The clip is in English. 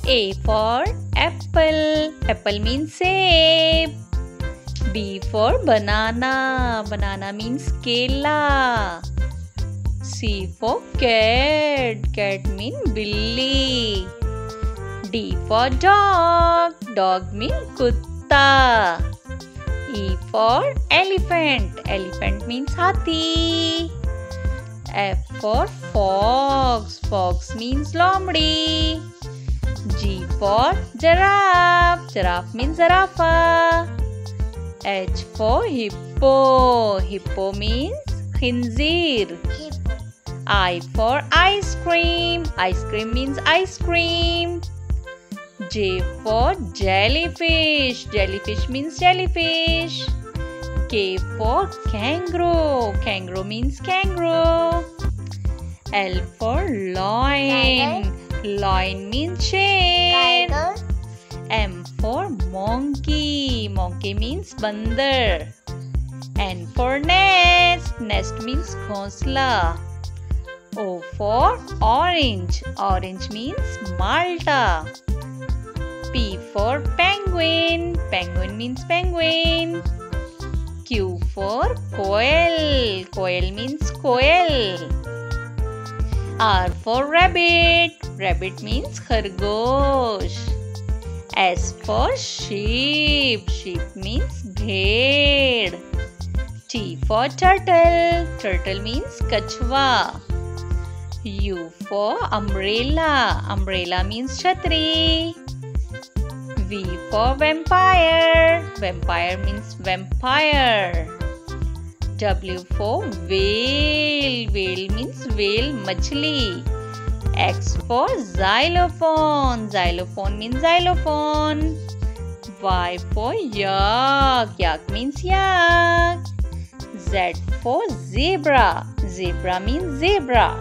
A for apple. Apple means save. B for banana. Banana means kela. C for cat. Cat means billi. D for dog. Dog means kutta. E for elephant. Elephant means hathi. F for fox. Fox means lomdi. G for giraffe. Giraffe means zarafa. H for hippo. Hippo means khinzir. I for ice cream. Ice cream means ice cream. J for jellyfish. Jellyfish means jellyfish. K for kangaroo. Kangaroo means kangaroo. L for lion. Lion means sher. M for monkey. Monkey means bandar. N for nest. Nest means ghosla. O for orange. Orange means Malta. P for penguin. Penguin means penguin. Q for koel. Koel means koel. R for rabbit. Rabbit means khargosh. S for sheep. Sheep means bhed. T for turtle. Turtle means kachwa. U for umbrella. Umbrella means chhatri. V for vampire. Vampire means vampire. W for whale. Whale means whale machli. X for xylophone. Xylophone means xylophone. Y for yak. Yak means yak. Z for zebra. Zebra means zebra.